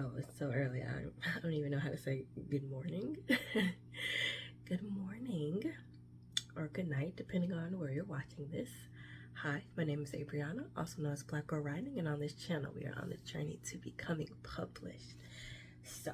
Oh, it's so early. I don't even know how to say good morning. Good morning or good night, depending on where you're watching this. Hi, my name is Abriana, also known as Black Girl Writing, and on this channel, we are on the journey to becoming published. So,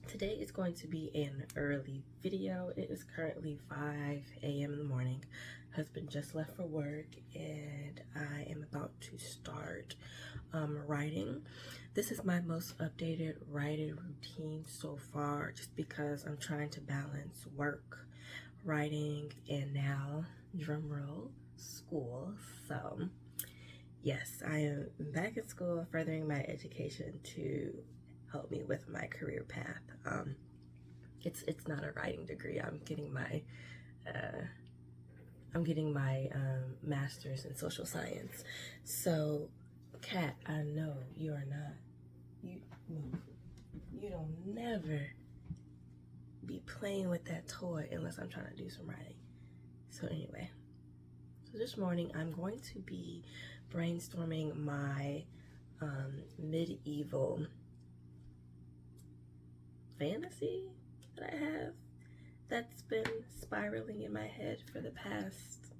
today is going to be an early video. It is currently 5 a.m. in the morning. Husband just left for work, and I am about to start writing. This is my most updated writing routine so far, just because I'm trying to balance work, writing, and now, drum roll, school. So yes, I am back at school, furthering my education to help me with my career path. It's not a writing degree. I'm getting my master's in social science. So, Kat, I know you are not. You don't never be playing with that toy unless I'm trying to do some writing. So anyway, so this morning I'm going to be brainstorming my medieval fantasy that I have that's been spiraling in my head for the past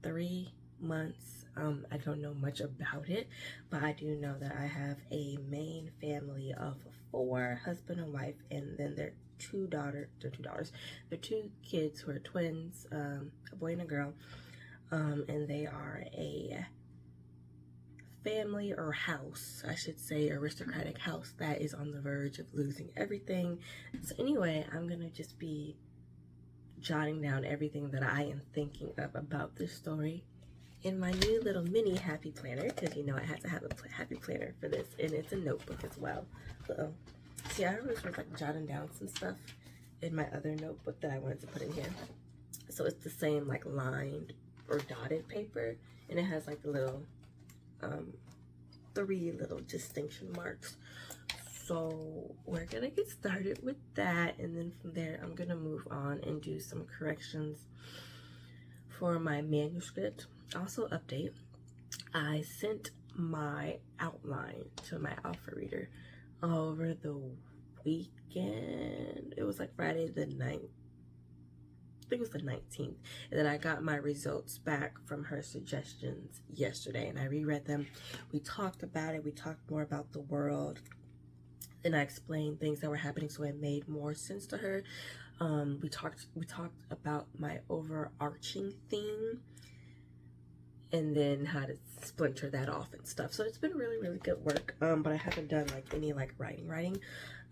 3 months. I don't know much about it, but I do know that I have a main family of 4, husband and wife, and then their two kids who are twins, a boy and a girl, and they are a family, or house, I should say, aristocratic house that is on the verge of losing everything. So anyway, I'm gonna just be jotting down everything that I am thinking of about this story in my new little mini happy planner, because you know I had to have a happy planner for this, and it's a notebook as well. See, I always was like jotting down some stuff in my other notebook that I wanted to put in here. So it's the same like lined or dotted paper, and it has like the little 3 little distinction marks. So we're gonna get started with that, and then from there I'm gonna move on and do some corrections for my manuscript. Also, update, I sent my outline to my alpha reader over the weekend. It was like Friday the 9th. I think it was the 19th, and then I got my results back from her suggestions yesterday, and I reread them. We talked about it. We talked more about the world, and I explained things that were happening, so it made more sense to her. We talked about my overarching theme, and then how to splinter that off and stuff. So it's been really, really good work. But I haven't done like any like writing.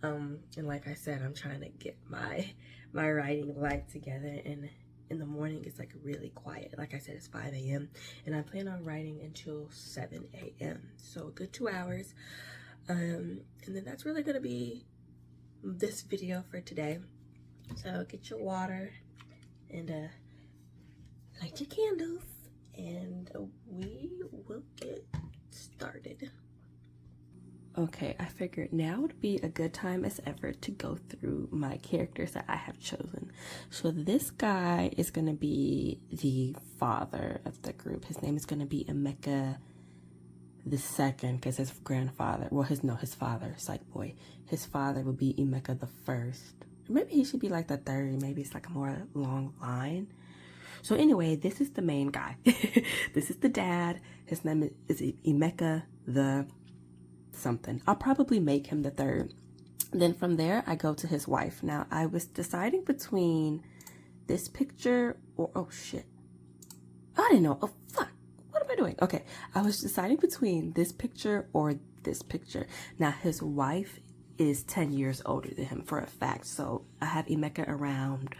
And like I said, I'm trying to get my writing life together, and in the morning it's like really quiet. Like I said, it's 5 a.m. and I plan on writing until 7 a.m. So a good 2 hours. And then that's really gonna be this video for today. So get your water and light your candles, and we will get started. Okay, I figured now would be a good time as ever to go through my characters that I have chosen. So this guy is going to be the father of the group. His name is going to be Emeka the second, because his grandfather, well, his father, psych boy, his father would be Emeka the first. Maybe he should be like the third. Maybe it's like a more long line. So anyway, this is the main guy. This is the dad. His name is Emeka the something. I'll probably make him the third. Then from there, I go to his wife. Now, I was deciding between this picture or, oh shit. I didn't know. Oh fuck. What am I doing? Okay. I was deciding between this picture or this picture. Now, his wife is 10 years older than him for a fact. So I have Emeka around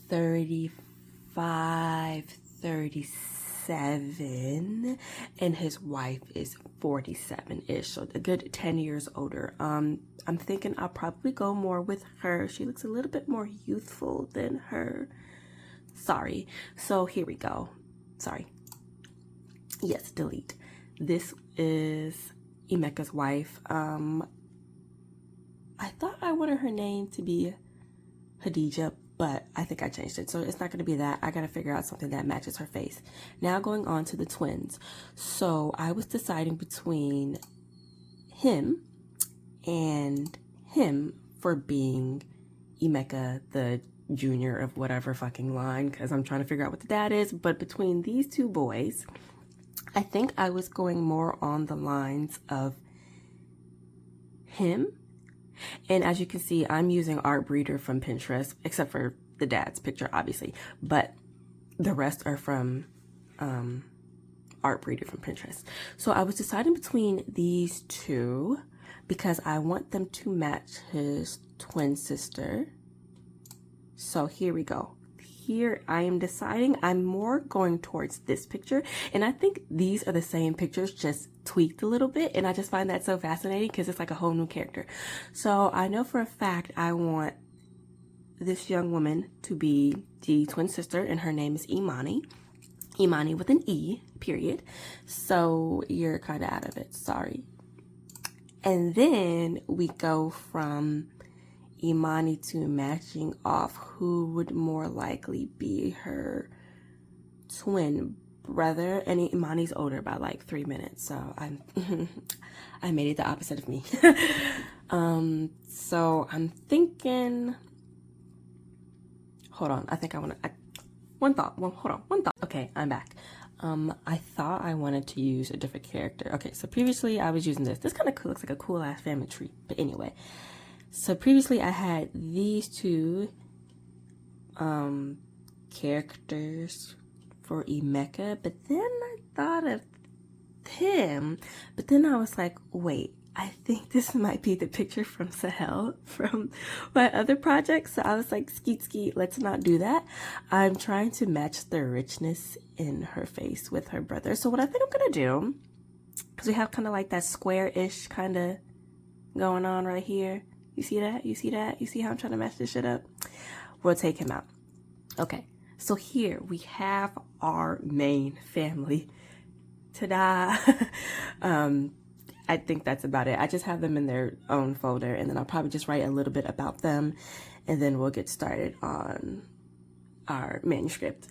35, 37, and his wife is 47-ish, so a good 10 years older. I'm thinking I'll probably go more with her. She looks a little bit more youthful than her. Sorry. So here we go. Sorry. Yes, delete. This is Emeka's wife. I thought I wanted her name to be Hadija, but I think I changed it. So it's not going to be that. I got to figure out something that matches her face. Now going on to the twins. So I was deciding between him and him for being Emeka, the junior of whatever fucking line, because I'm trying to figure out what the dad is. But between these two boys, I think I was going more on the lines of him. And as you can see, I'm using Art Breeder from Pinterest, except for the dad's picture, obviously. But the rest are from Art Breeder from Pinterest. So I was deciding between these two because I want them to match his twin sister. So here we go. Here I am deciding. I'm more going towards this picture, and I think these are the same pictures, just tweaked a little bit, and I just find that so fascinating because it's like a whole new character. So I know for a fact I want this young woman to be the twin sister, and her name is Imani. Imani with an E, period. So you're kind of out of it, sorry. And then we go from Imani to matching off who would more likely be her twin brother. And Imani's older by like 3 minutes, so I made it the opposite of me. So I'm thinking, hold on, I think I want to, one thought. Okay, I'm back. I thought I wanted to use a different character. Okay, so previously I was using this. This kind of looks like a cool ass family tree, but anyway. So previously I had these two characters for Emeka, but then I thought of him, but then I was like, wait, I think this might be the picture from Sahel from my other project. So I was like, skeet, let's not do that. I'm trying to match the richness in her face with her brother. So what I think I'm gonna do, because we have kind of like that square-ish kind of going on right here. You see that? You see that? You see how I'm trying to match this shit up? We'll take him out. Okay, so here we have our main family. Ta-da! I think that's about it. I just have them in their own folder, and then I'll probably just write a little bit about them, and then we'll get started on our manuscript.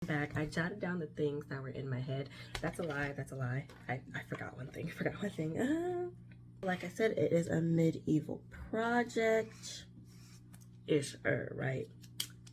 Back, I jotted down the things that were in my head. That's a lie. I forgot one thing. Like I said, it is a medieval project ish, right?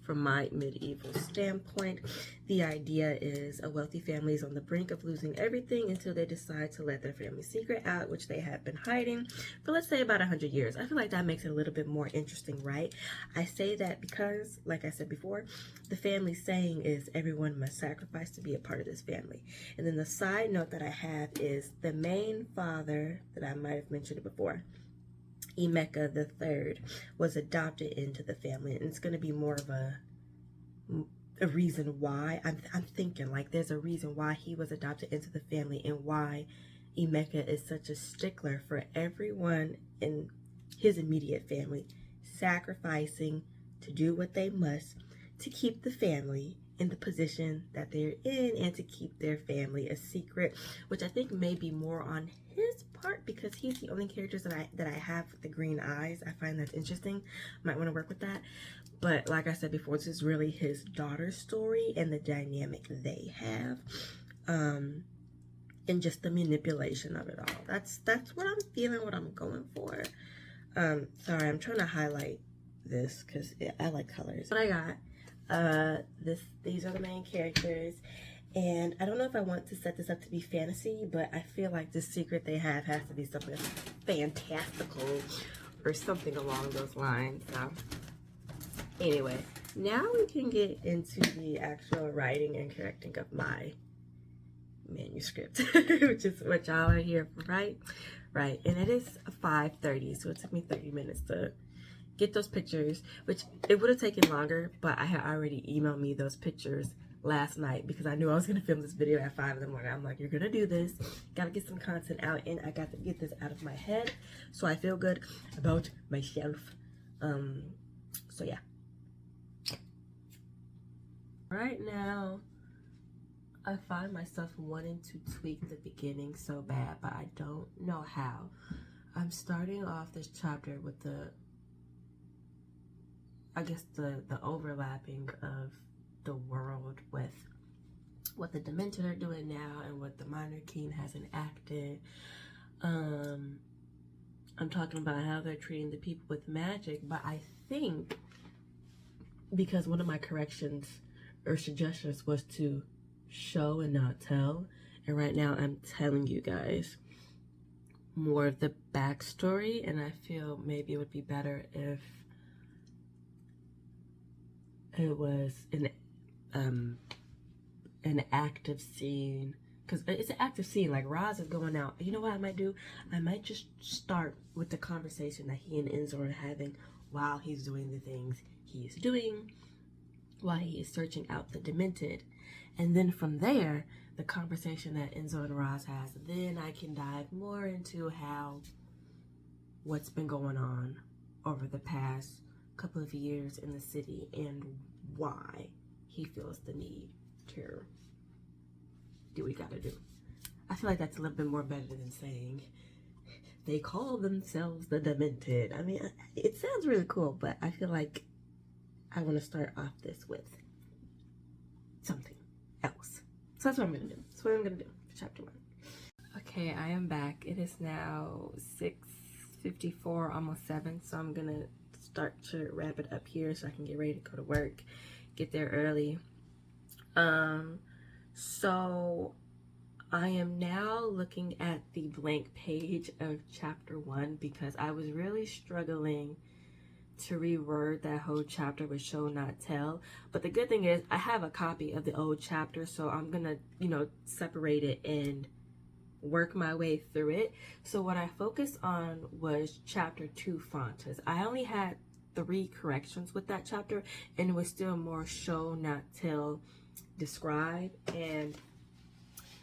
from my medieval standpoint. The idea is a wealthy family is on the brink of losing everything until they decide to let their family secret out, which they have been hiding for, let's say, about 100 years. I feel like that makes it a little bit more interesting, right? I say that because, like I said before, the family saying is everyone must sacrifice to be a part of this family. And then the side note that I have is the main father that I might have mentioned before, Emeka the Third, was adopted into the family, and it's going to be more of a reason why. I'm thinking like there's a reason why he was adopted into the family and why Emeka is such a stickler for everyone in his immediate family sacrificing to do what they must to keep the family in the position that they're in and to keep their family a secret, which I think may be more on his part because he's the only characters that I have with the green eyes. I find that interesting. Might want to work with that. But like I said before, this is really his daughter's story and the dynamic they have, and just the manipulation of it all. That's what I'm feeling, what I'm going for. Sorry, I'm trying to highlight this because I like colors. What I got. These are the main characters, and I don't know if I want to set this up to be fantasy, but I feel like the secret they have has to be something fantastical or something along those lines. So anyway, now we can get into the actual writing and correcting of my manuscript, which is what y'all are here for, right? And it is 5:30, so it took me 30 minutes to get those pictures, which it would have taken longer, but I had already emailed me those pictures last night because I knew I was going to film this video at 5 in the morning. I'm like, you're going to do this. Got to get some content out, and I got to get this out of my head, so I feel good about myself. So yeah. Right now, I find myself wanting to tweak the beginning so bad, but I don't know how. I'm starting off this chapter with the overlapping of the world with what the Demented are doing now and what the Minor King has enacted. I'm talking about how they're treating the people with magic, but I think because one of my corrections or suggestions was to show and not tell, and right now I'm telling you guys more of the backstory, and I feel maybe it would be better if it was an active scene, because it's an active scene. Like Roz is going out. You know what I might do? I might just start with the conversation that he and Enzo are having while he's doing the things he is doing, while he is searching out the Demented, and then from there, the conversation that Enzo and Roz has. Then I can dive more into what's been going on over the past couple of years in the city and why he feels the need to do what he gotta do. I feel like that's a little bit more better than saying they call themselves the Demented. I mean, it sounds really cool, but I feel like I want to start off this with something else. So that's what I'm gonna do. That's what I'm gonna do for chapter 1. Okay, I am back. It is now 6:54, almost 7, so I'm gonna start to wrap it up here so I can get ready to go to work, get there early. So I am now looking at the blank page of chapter 1 because I was really struggling to reword that whole chapter with show not tell. But the good thing is I have a copy of the old chapter, so I'm gonna separate it and work my way through it. So what I focused on was chapter 2 Fontas. I only had 3 corrections with that chapter, and it was still more show not tell, describe. And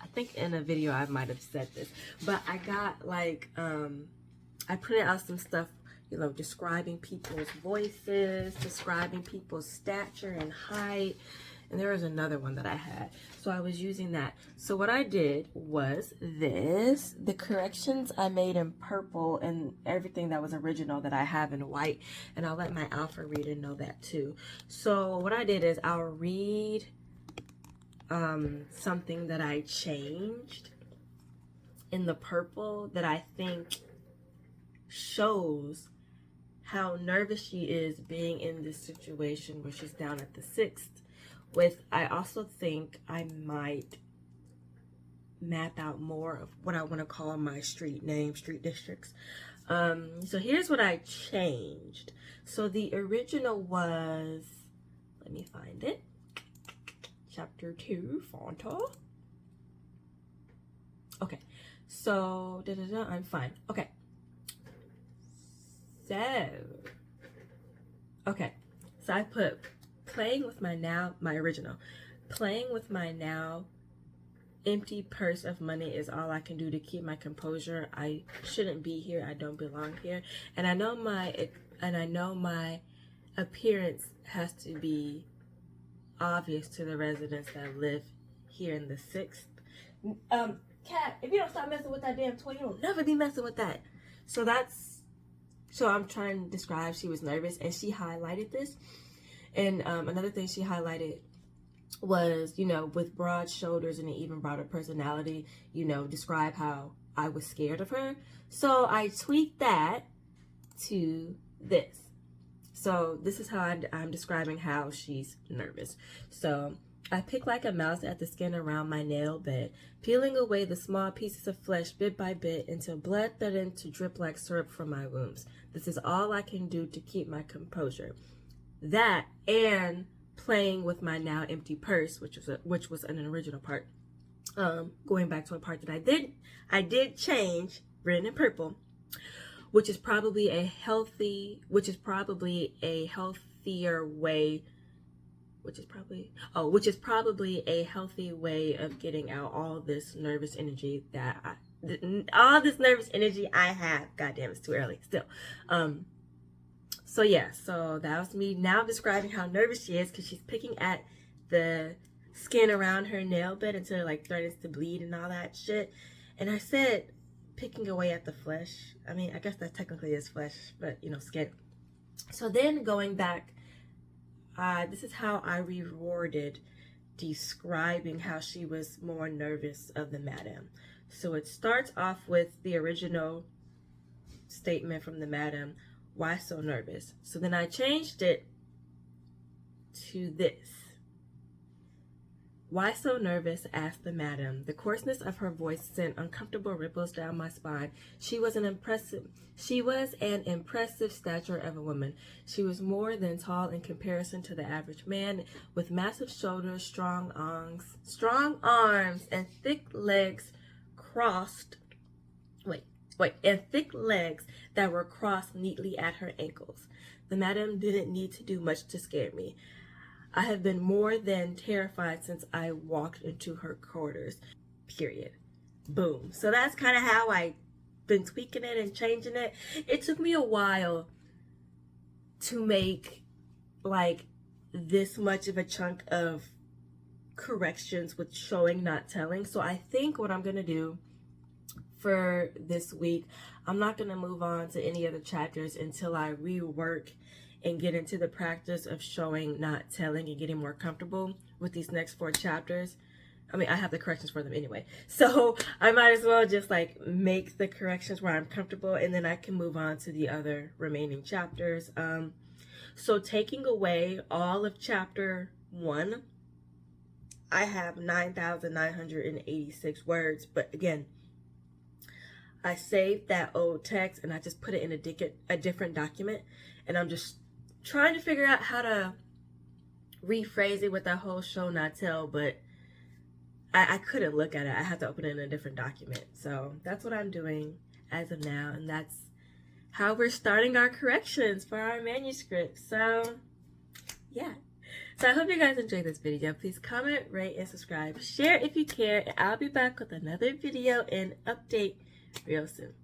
I think in a video I might have said this, but I got like I printed out some stuff, describing people's voices, describing people's stature and height. And there was another one that I had. So I was using that. So what I did was this. The corrections I made in purple and everything that was original that I have in white. And I'll let my alpha reader know that too. So what I did is I'll read something that I changed in the purple that I think shows how nervous she is being in this situation where she's down at the 6th. I also think I might map out more of what I want to call my street districts. So here's what I changed. So the original was, let me find it, chapter 2, Fonta. Okay, so I'm fine. Okay, so I put playing with my original, playing with my now empty purse of money is all I can do to keep my composure. I shouldn't be here. I don't belong here. And I know my appearance has to be obvious to the residents that live here in the 6th. Cat, if you don't stop messing with that damn toy, you'll never be messing with that. So I'm trying to describe she was nervous, and she highlighted this. And another thing she highlighted was, with broad shoulders and an even broader personality, describe how I was scared of her. So I tweaked that to this. So this is how I'm describing how she's nervous. So I pick like a mouse at the skin around my nail bed, peeling away the small pieces of flesh bit by bit until blood threatened to drip like syrup from my wounds. This is all I can do to keep my composure. That and playing with my now empty purse, which was an original part. Going back to a part that I did change, written in purple, which is probably a healthier way. Which is probably a healthy way of getting out all this nervous energy I have. Goddamn, it's too early still. So that was me now describing how nervous she is, because she's picking at the skin around her nail bed until it like threatens to bleed and all that shit. And I said picking away at the flesh. I mean, I guess that technically is flesh, but skin. So then going back, this is how I reworded describing how she was more nervous of the madam. So it starts off with the original statement from the madam, why so nervous? So then I changed it to this. Why so nervous? Asked the madam. The coarseness of her voice sent uncomfortable ripples down my spine. She was an impressive stature of a woman. She was more than tall in comparison to the average man, with massive shoulders, strong arms, and thick legs that were crossed neatly at her ankles. The madam didn't need to do much to scare me. I have been more than terrified since I walked into her quarters, period. Boom. So that's kind of how I've been tweaking it and changing it. It took me a while to make like this much of a chunk of corrections with showing, not telling. So I think what I'm going to do for this week, I'm not going to move on to any other chapters until I rework and get into the practice of showing, not telling, and getting more comfortable with these next 4 chapters. I mean, I have the corrections for them anyway, so I might as well just like make the corrections where I'm comfortable, and then I can move on to the other remaining chapters. So taking away all of chapter 1, I have 9,986 words, but again, I saved that old text and I just put it in a different document, and I'm just trying to figure out how to rephrase it with that whole show not tell, but I couldn't look at it. I had to open it in a different document. So that's what I'm doing as of now, and that's how we're starting our corrections for our manuscript. So yeah. So I hope you guys enjoyed this video. Please comment, rate, and subscribe. Share if you care, and I'll be back with another video and update real soon.